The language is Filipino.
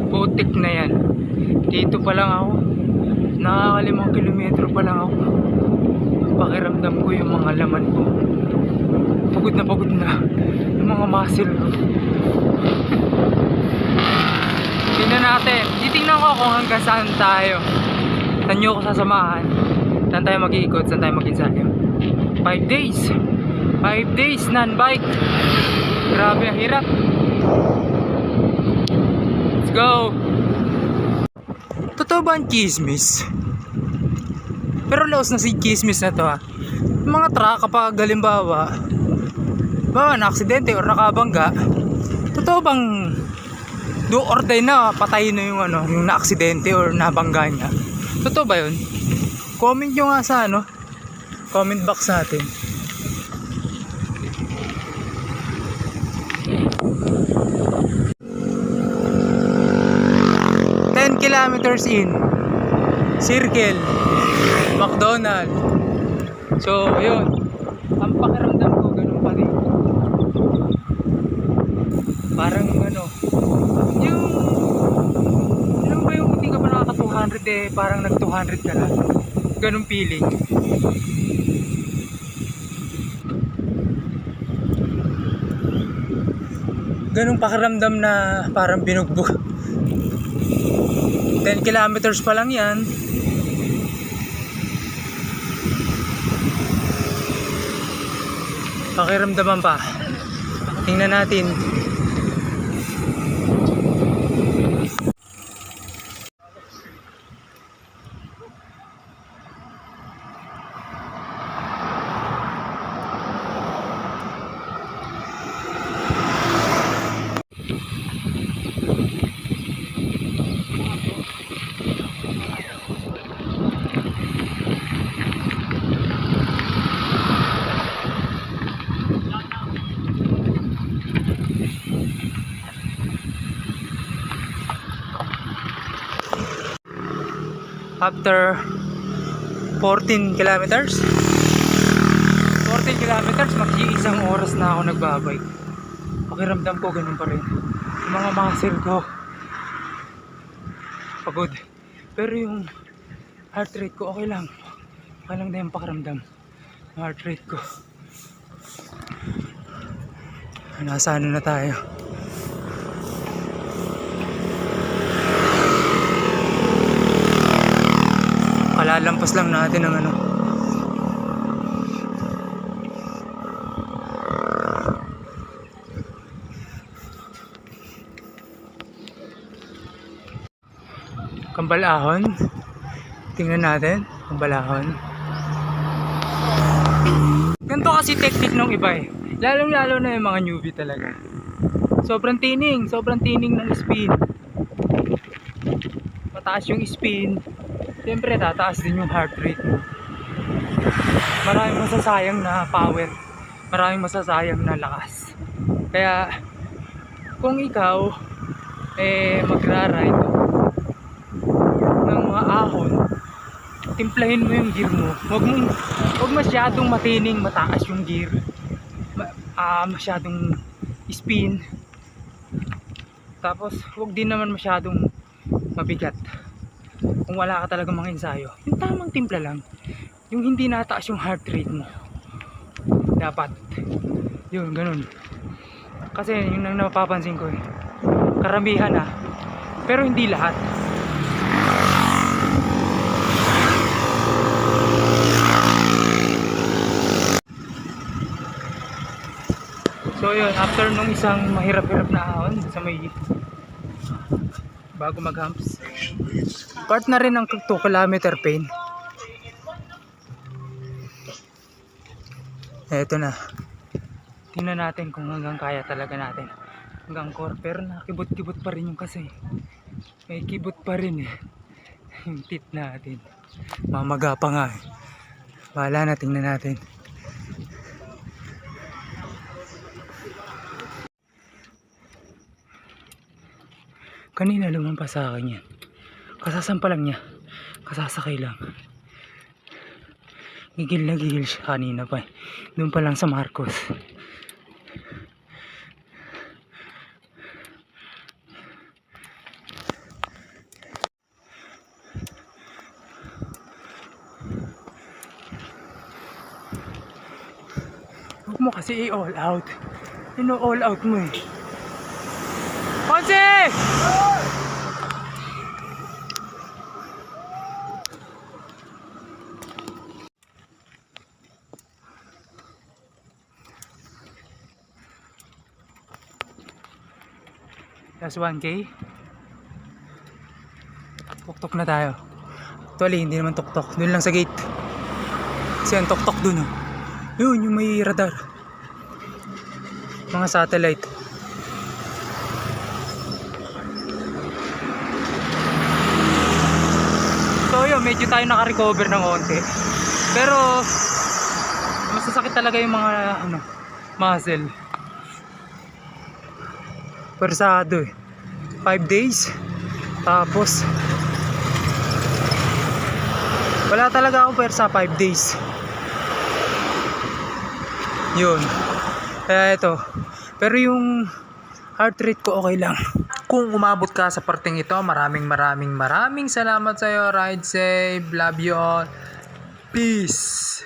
Putik na yan. Dito pa lang ako, nakakalimang kilometro pa lang ako, pakiramdam ko yung mga laman ko pagod na yung mga muscle ko. Tingnan natin, titingnan ko kung hanggang saan tayo, saan nyo ko sasamahan, saan tayo mag-iikot, saan tayo mag-ensayo. 5 days non-bike, grabe ang hirap. Let's go. Totoo ba ang chismis? Pero laos na si chismis na to ha. Yung mga truck kapag halimbawa na-aksidente or nakabangga, totoo bang do or die na patay na yung yung na-aksidente or nabangga niya? Totoo ba yun? Comment nyo nga sa comment box natin. Kilometers in Circle McDonald. So yun, ang pakiramdam ko ganun pa rin. Parang yung ba yung hindi ka pa nakaka 200 parang nag 200 ka na, ganun feeling. Ganun pakiramdam na parang binugbog. 10 kilometers pa lang yan. Pakiramdaman pa. Tingnan natin. After 14 kilometers mag-iisang oras na ako nagbabike. Pakiramdam ko ganun pa rin, yung mga muscle ko pagod, pero yung heart rate ko okay lang na yung pakiramdam ng heart rate ko. Nasa na tayo? Palalampas lang natin ng Cambalahon. Tingnan natin Cambalahon. Ganito kasi technique ng iba lalo na yung mga newbie talaga. Sobrang tining ng spin. Mataas yung spin, siyempre tataas din yung heart rate mo. Maraming masasayang na power, maraming masasayang na lakas. Kaya kung ikaw magra-ride ng mga ahon, timplahin mo yung gear mo. Huwag masyadong matining mataas yung gear, masyadong spin. Tapos huwag din naman masyadong mabigat. Kung wala ka talagang mga ensayo, yung tamang timpla lang, yung hindi nataas yung heart rate mo, dapat yun, ganun. Kasi yun ang napapansin ko karamihan pero hindi lahat. So yun, after nung isang mahirap-hirap na ahon sa may bago mag-humps, part na rin ng 2 kilometer pain. Eto na, tingnan natin kung hanggang kaya talaga natin hanggang core, pero nakibot-kibot pa rin yung kasi may kibot pa rin yung tit natin, mamaga pa nga bahala na, tingnan natin. Kanina lumampas sa akin yan, kasasampa lang niya, kasasakay lang. Gigil na gigil siya kanina pa doon pa lang sa Marcos. mo kasi i-all out. Ino-all out mo eh. Ponce! Last 1K. Tuktok na tayo. Actually, hindi naman tuktok. Doon lang sa gate. Kasi ang tuktok dun. Oh. Yun, yung may radar. Mga satellite. So yun, medyo tayo naka-recover ng konti. Pero masasakit talaga yung mga muscle. Persado eh. 5 days. Tapos wala talaga ako persa 5 days. Yun. Kaya ito. Pero yung heart rate ko okay lang. Kung umabot ka sa parteng ito, maraming salamat sa iyo. Ride safe. Love you all. Peace.